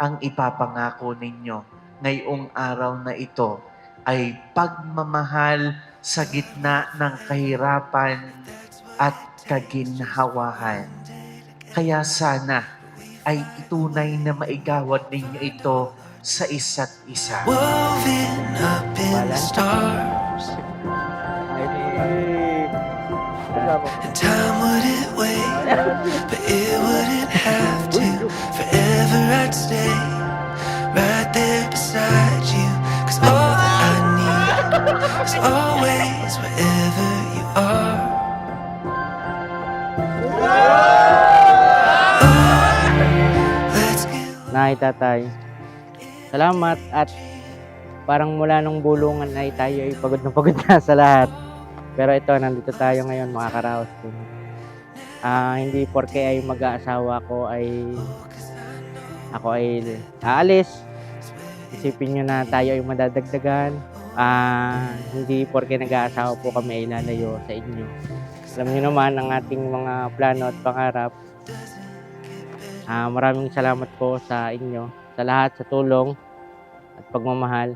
ang ipapangako ninyo ngayong araw na ito ay pagmamahal sa gitna ng kahirapan at kaginhawahan. Kaya sana ay itunay na maigawad ninyo ito sa isa't isa. Woven up in the stars, and time wouldn't wait, but it wouldn't have to. Forever I'd stay right there beside you, 'cause all that I need is always wherever you are. Let's get Nay, tatay, salamat at parang mula nung bulungan ay tayo ay pagod na sa lahat. Pero ito, nandito tayo ngayon mga karaos. Hindi porke ay mag-aasawa ako ay aalis. Isipin nyo na tayo ay madadagdagan. Hindi porke nag-aasawa po kami ay lalayo sa inyo. Alam niyo naman ang ating mga plano at pangarap. Maraming salamat po sa inyo, sa lahat, sa tulong at pagmamahal.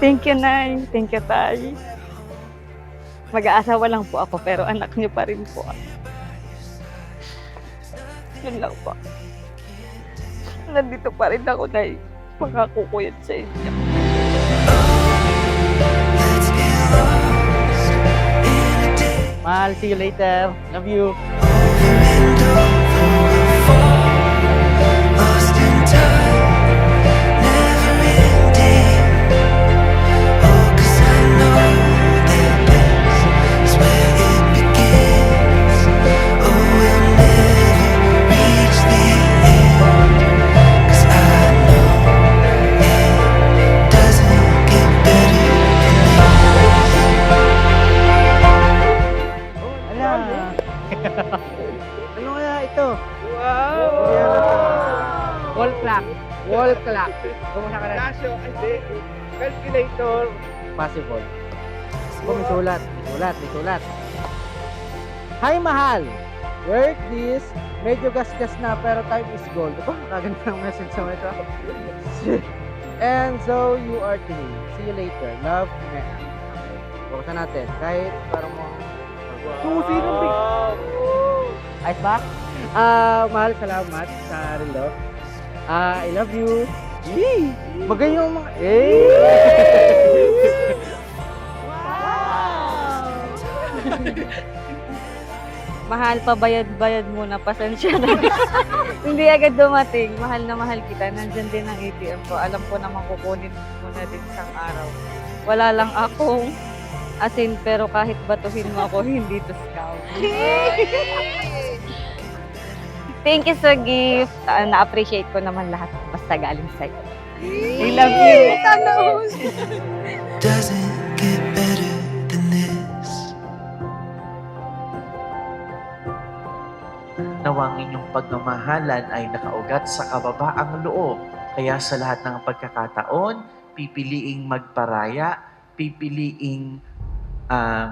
Thank you, Nay. Thank you, Tay. Mag-aasawa lang po ako, pero anak niyo pa rin po ako. Yun lang po. Nandito pa rin ako, Nay. Pangako ko yan sa inyo. Mahal, see you later. Love you. lost in time, never ending. Oh, 'cause I know that this is where it begins. Oh, we'll never reach the end, 'cause I know it doesn't get better than Ala. Ano kaya ito? Wow! Wall clock. Wall clock. Kumusta ka na? Calculator. Possible. May sulat. May sulat. Hi, mahal. Work this. Medyo gas-gas na pero time is gold. Ito, kaganda ng message sa ito. And so, you are to me. See you later. Love, Mea. Okay. Buksan natin. Kahit parang mo... Susi ng big... Ayos ba? Mahal, salamat sa relo. I love you. Yee! Magayon yung mga... Mahal, pabayad-bayad muna. Pasensya na. Hindi agad dumating. Mahal na mahal kita. Nandyan din ang ATM ko. Alam ko naman kukunin mo na din isang araw. Wala lang akong asin, pero kahit batuhin mo ako, hindi to scout. Thank you sa gift. Na-appreciate ko naman lahat. Basta galing sa'yo. I love you. doesn't get better than this. Nawang inyong pagmamahalan ay nakaugat sa kababaang loob. Kaya sa lahat ng pagkakataon, pipiliing magparaya, pipiliing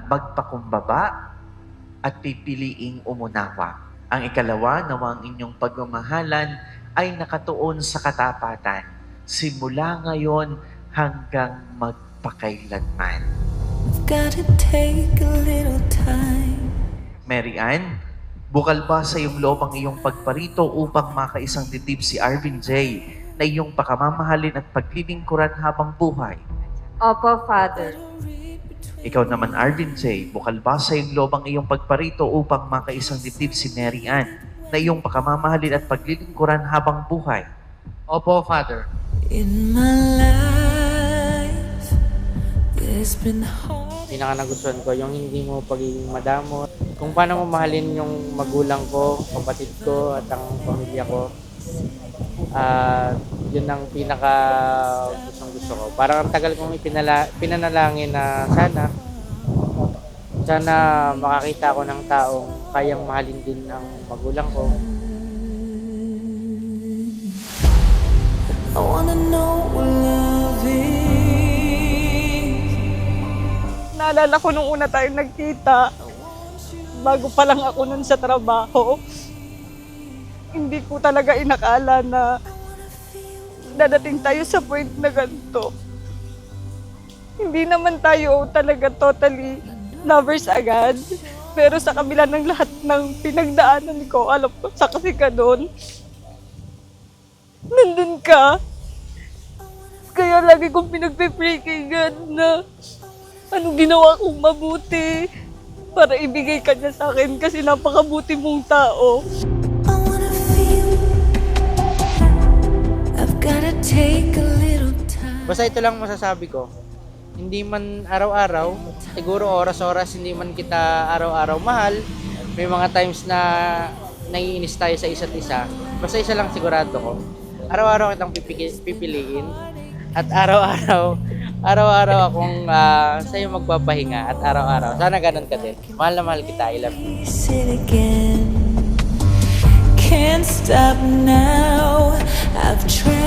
magpakumbaba, at pipiliing umunawa. Ang ikalawa, nawang inyong pagmamahalan ay nakatuon sa katapatan, simula ngayon hanggang magpakailanman. Gotta take a little time. Mary Ann, bukal ba sa iyong loob ang iyong pagparito upang makaisang dibdib si Arvin J. na iyong pakamamahalin at paglilingkuran habang buhay? Opo, Father. Ikaw naman, Arvin J., bukal ba sa iyong loob ang iyong pagparito upang makaisang dibdib si Mary Ann na iyong pakamamahalin at paglilingkuran habang buhay? Opo, Father. In my life, there's been hard. Pinaka nagustuhan ko yung hindi mo pagiging madamot. Kung paano mo mahalin yung magulang ko, kapatid ko, at ang pamilya ko. Yun ang pinaka gustong gusto ko. Parang ang tagal kong pinanalangin na Sana makakita ako ng taong kayang mahalin din ang magulang ko. I wanna know what love is. Naalala ko nung una tayong nagkita, bago pa lang ako nun sa trabaho, hindi ko talaga inakala na dadating tayo sa point na ganito. Hindi naman tayo talaga totally lovers agad. Pero sa kabila ng lahat ng pinagdaanan ko, alam ko, saksi ka doon. Nandun ka. Kaya lagi kong pinagpe-pray kay God na anong ginawa kong mabuti para ibigay ka niya sa akin kasi napakabuti mong tao. I wanna feel. I've gotta take a little time. Basta ito lang masasabi ko. Hindi man araw-araw, siguro oras-oras hindi man kita araw-araw mahal. May mga times na naiinis tayo sa isa't isa. Basta isa lang sigurado ko. Araw-araw kitang pipiliin. At araw-araw akong sa'yo magpapahinga. At araw-araw. Sana ganun ka din. Mahal na mahal kita. I love you. Sit again. Can't stop now. I've tried.